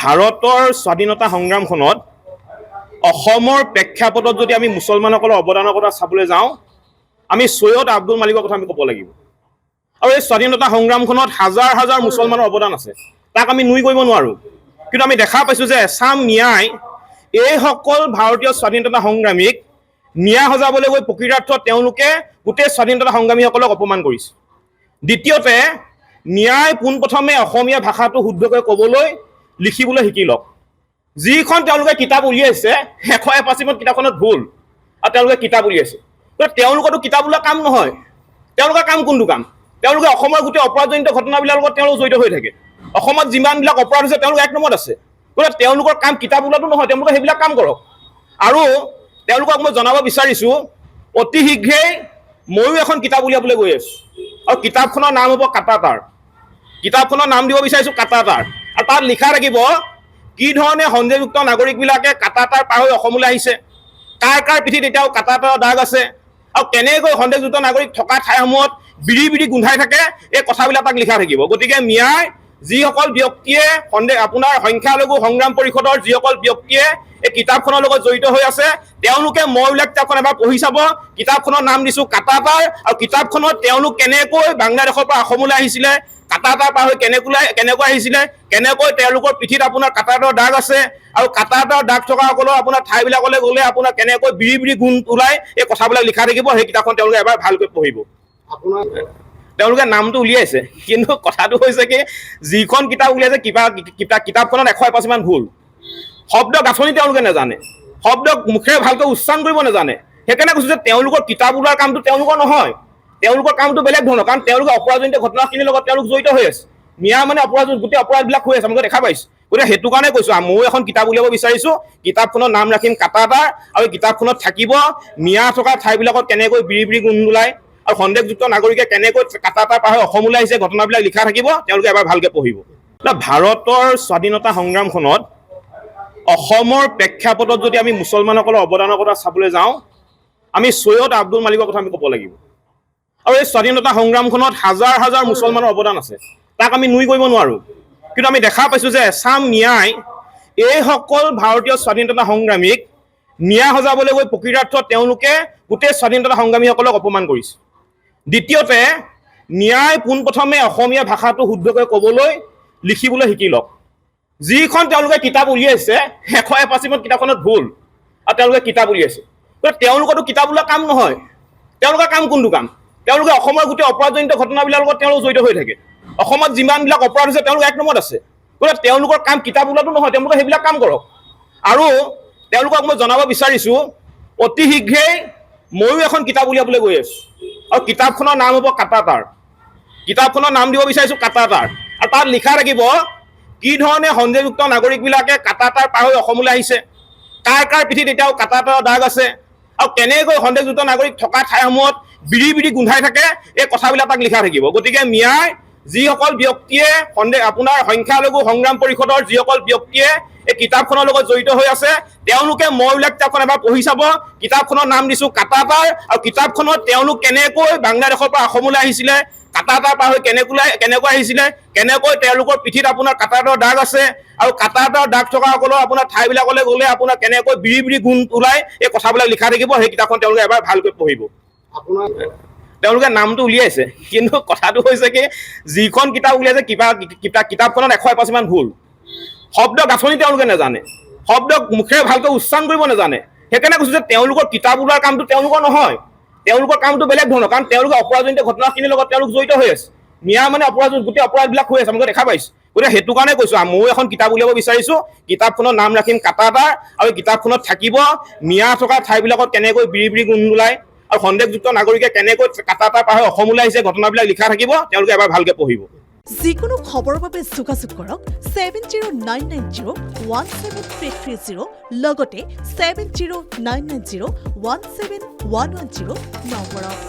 ভাৰতৰ স্বাধীনতা সংগ্ৰামখনত অসমৰ প্ৰেক্ষাপটত যদি আমি মুছলমানসকলৰ অৱদানৰ কথা চাবলৈ যাওঁ, আমি সৈয়দ আব্দুল মালিকৰ কথা আমি ক'ব লাগিব। আৰু এই স্বাধীনতা সংগ্ৰামখনত হাজাৰ হাজাৰ মুছলমানৰ অৱদান আছে, তাক আমি নুই কৰিব নোৱাৰোঁ। কিন্তু আমি দেখা পাইছোঁ যে এছাম নিয়াই এইসকল ভাৰতীয় স্বাধীনতা সংগ্ৰামীক ন্যায় সজাবলৈ গৈ প্ৰকৃতাৰ্থত তেওঁলোকে গোটেই স্বাধীনতা সংগ্ৰামীসকলক অপমান কৰিছে। দ্বিতীয়তে, ন্যায় পোনপ্ৰথমে অসমীয়া ভাষাটো শুদ্ধকৈ ক'বলৈ লিখিবলৈ শিকি লওক। যিখন তেওঁলোকে কিতাপ উলিয়াইছে 185 কিতাপখনত ভুল, আৰু তেওঁলোকে কিতাপ উলিয়াইছে। তেওঁলোকৰতো কিতাপ ওলোৱা কাম নহয়। তেওঁলোকৰ কাম কোনটো কাম? তেওঁলোকে অসমৰ গোটেই অপৰাধজনিত ঘটনাবিলাকৰ লগত তেওঁলোক জড়িত হৈ থাকে। অসমত যিমানবিলাক অপৰাধ হৈছে তেওঁলোক এক নম্বৰত আছে। গতিকে তেওঁলোকৰ কাম কিতাপ ওলোৱাটো নহয়, তেওঁলোকে সেইবিলাক কাম কৰক। আৰু তেওঁলোকক মই জনাব বিচাৰিছোঁ, অতি শীঘ্ৰেই ময়ো এখন কিতাপ উলিয়াবলৈ গৈ আছোঁ, আৰু কিতাপখনৰ নাম হ'ব কাটাতাৰ। কিতাপখনৰ নাম দিব বিচাৰিছোঁ কাটাতাৰ। আৰু তাত লিখা থাকিব কি ধৰণে সন্দেহযুক্ত নাগৰিকবিলাকে কাটাতাৰ পাৰ হৈ অসমলৈ আহিছে, কাৰ কাৰ পিঠিত এতিয়াও কাটাতাৰৰ দাগ আছে, আৰু কেনেকৈ সন্দেহযুক্ত নাগৰিক থকা ঠাইসমূহত বিৰি বিৰি গোন্ধাই থাকে, এই কথাবিলাক তাক লিখা থাকিব। গতিকে ন্যায় যিসকল ব্যক্তিয়ে আপোনাৰ সংখ্যালঘু সংগ্ৰাম পৰিষদৰ যিসকল ব্যক্তিয়ে এই কিতাপখনৰ লগত জড়িত হৈ আছে, তেওঁলোকে মই উল্লেখ কিতাপখন এবাৰ পঢ়ি চাব। কিতাপখনৰ নাম দিছোঁ কাটাতাৰ, আৰু কিতাপখনত তেওঁলোক কেনেকৈ বাংলাদেশৰ পৰা অসমলৈ আহিছিলে, কাটাতাৰ পাৰ হৈ কেনেকৈ আহিছিলে, কেনেকৈ তেওঁলোকৰ পিঠিত আপোনাৰ কাটাতাৰৰ দাগ আছে, আৰু কাটাতাৰৰ দাগ থকাসকলৰ আপোনাৰ ঠাইবিলাকলৈ গ'লে আপোনাৰ কেনেকৈ বিৰি বিৰি গুণ ওলায়, এই কথাবিলাক লিখা থাকিব। সেই কিতাপখন তেওঁলোকে এবাৰ ভালকৈ পঢ়িব। তেওঁলোকে নামটো উলিয়াইছে, কিন্তু কথাটো হৈছে কি, যিখন কিতাপ উলিয়াইছে কিতাপখনত 185 ভুল। শব্দ গাঁথনি তেওঁলোকে নাজানে, শব্দ মুখেৰে ভালকৈ উচ্চাৰণ কৰিব নাজানে। সেইকাৰণে কৈছোঁ যে তেওঁলোকৰ কিতাপ ওলোৱাৰ কামটো তেওঁলোকৰ নহয়, তেওঁলোকৰ কামটো বেলেগ ধৰণৰ। কাৰণ তেওঁলোকে অপৰাধজনিত ঘটনাখিনিৰ লগত তেওঁলোক জড়িত হৈ আছে। মিয়া মানে অপৰাধ, গোটেই অপৰাধবিলাক হৈ আছে, আমি দেখা পাইছোঁ। গতিকে সেইটো কাৰণে কৈছোঁ, ময়ো এখন কিতাপ উলিয়াব বিচাৰিছোঁ। কিতাপখনৰ নাম ৰাখিম কাটাতাৰ, আৰু কিতাপখনত থাকিব মিয়া থকা ঠাইবিলাকত কেনেকৈ বিৰি বিৰি গোন্ধ ওলায়, আৰু সন্দেহযুক্ত নাগৰিকে কেনেকৈ কাটাতাৰ পাৰ হৈ অসমলৈ আহিছে, ঘটনাবিলাক লিখা থাকিব। তেওঁলোকে এবাৰ ভালকৈ পঢ়িব। ভাৰতৰ স্বাধীনতা সংগ্ৰামখনত অসমৰ প্ৰেক্ষাপটত যদি আমি মুছলমানসকলৰ অৱদানৰ কথা চাবলৈ যাওঁ, আমি সৈয়দ আব্দুল মালিকৰ কথা আমি ক'ব লাগিব। আৰু এই স্বাধীনতা সংগ্ৰামখনত হাজাৰ হাজাৰ মুছলমানৰ অৱদান আছে, তাক আমি নুই কৰিব নোৱাৰোঁ। কিন্তু আমি দেখা পাইছোঁ যে এছাম নিয়াই এইসকল ভাৰতীয় স্বাধীনতা সংগ্ৰামীক ন্যায় সজাবলৈ গৈ প্ৰকৃতাৰ্থত তেওঁলোকে গোটেই স্বাধীনতা সংগ্ৰামীসকলক অপমান কৰিছে। দ্বিতীয়তে, ন্যায় পোনপ্ৰথমে অসমীয়া ভাষাটো শুদ্ধকৈ ক'বলৈ লিখিবলৈ শিকি লওক। যিখন তেওঁলোকে কিতাপ উলিয়াইছে 185 কিতাপখনত ভুল, আৰু তেওঁলোকে কিতাপ উলিয়াইছে। তেওঁলোকৰতো কিতাপ ওলোৱা কাম নহয়। তেওঁলোকৰ কাম কোনটো কাম? তেওঁলোকে অসমৰ গোটেই অপৰাধজনিত ঘটনাবিলাকৰ লগত তেওঁলোক জড়িত হৈ থাকে। অসমত যিমানবিলাক অপৰাধ হৈছে তেওঁলোক এক নম্বৰত আছে। গতিকে তেওঁলোকৰ কাম কিতাপ ওলোৱাটো নহয়, তেওঁলোকে সেইবিলাক কাম কৰক। আৰু তেওঁলোকক মই জনাব বিচাৰিছোঁ, অতি শীঘ্ৰেই ময়ো এখন কিতাপ উলিয়াবলৈ গৈ আছোঁ, আৰু কিতাপখনৰ নাম হ'ব কাটাতাৰ। কিতাপখনৰ নাম দিব বিচাৰিছোঁ কাটাতাৰ। আৰু তাত লিখা থাকিব কি ধৰণে সন্দেহযুক্ত নাগৰিকবিলাকে কাটাতাৰ পাৰ হৈ অসমলৈ আহিছে, কাৰ কাৰ পিঠিত এতিয়াও কাটাতাৰৰ দাগ আছে, আৰু কেনেকৈ সন্দেহযুক্ত নাগৰিক থকা ঠাইসমূহত বিৰি বিৰি গোন্ধাই থাকে, এই কথাবিলাক তাক লিখা থাকিব। গতিকে ন্যায় যিসকল ব্যক্তিয়ে আপোনাৰ সংখ্যালঘু সংগ্ৰাম পৰিষদৰ যিসকল ব্যক্তিয়ে এই কিতাপখনৰ লগত জড়িত হৈ আছে, তেওঁলোকে মই উল্লেখ কিতাপখন এবাৰ পঢ়ি চাব। কিতাপখনৰ নাম দিছোঁ কাটাতাৰ, আৰু কিতাপখনত তেওঁলোক কেনেকৈ বাংলাদেশৰ পৰা অসমলৈ আহিছিলে, কাটাতাৰ পাৰ হৈ কেনেকৈ আহিছিলে, কেনেকৈ তেওঁলোকৰ পিঠিত আপোনাৰ কাটাতাৰৰ দাগ আছে, আৰু কাটাতাৰৰ দাগ থকাসকলৰ আপোনাৰ ঠাইবিলাকলৈ গ'লে আপোনাৰ কেনেকৈ বিৰি বিৰি গুণ ওলায়, এই কথাবিলাক লিখা থাকিব। সেই কিতাপখন তেওঁলোকে এবাৰ ভালকৈ পঢ়িব। তেওঁলোকে নামটো উলিয়াইছে, কিন্তু কথাটো হৈছে কি, যিখন কিতাপ উলিয়াইছে কিতাপখনত 185 ভুল। শব্দ গাঁথনি তেওঁলোকে নাজানে, শব্দ মুখেৰে ভালকৈ উচ্চাৰণ কৰিব নাজানে। সেইকাৰণে কৈছোঁ যে তেওঁলোকৰ কিতাপ ওলোৱাৰ কামটো তেওঁলোকৰ নহয়, তেওঁলোকৰ কামটো বেলেগ ধৰণৰ। কাৰণ তেওঁলোকে অপৰাধজনিত ঘটনাখিনিৰ লগত তেওঁলোক জড়িত হৈ আছে। মিয়া মানে অপৰাধ, গোটেই অপৰাধবিলাক হৈ আছে, আমি দেখা পাইছোঁ। গতিকে সেইটো কাৰণে কৈছোঁ, ময়ো এখন কিতাপ উলিয়াব বিচাৰিছোঁ। কিতাপখনৰ নাম ৰাখিম কাটাতাৰ, আৰু কিতাপখনত থাকিব মিয়া থকা ঠাইবিলাকত কেনেকৈ বিৰি বিৰি গোন্ধ ওলায়, আৰু সন্দেহযুক্ত নাগৰিকে কেনেকৈ কাটাতাৰ পাৰ হৈ অসমলৈ আহিছে, ঘটনাবিলাক লিখা থাকিব। তেওঁলোকে এবাৰ ভালকৈ পঢ়িব। যিকোনো খবৰৰ বাবে যোগাযোগ কৰক 7099017330 লগতে 7099017110 নম্বৰত।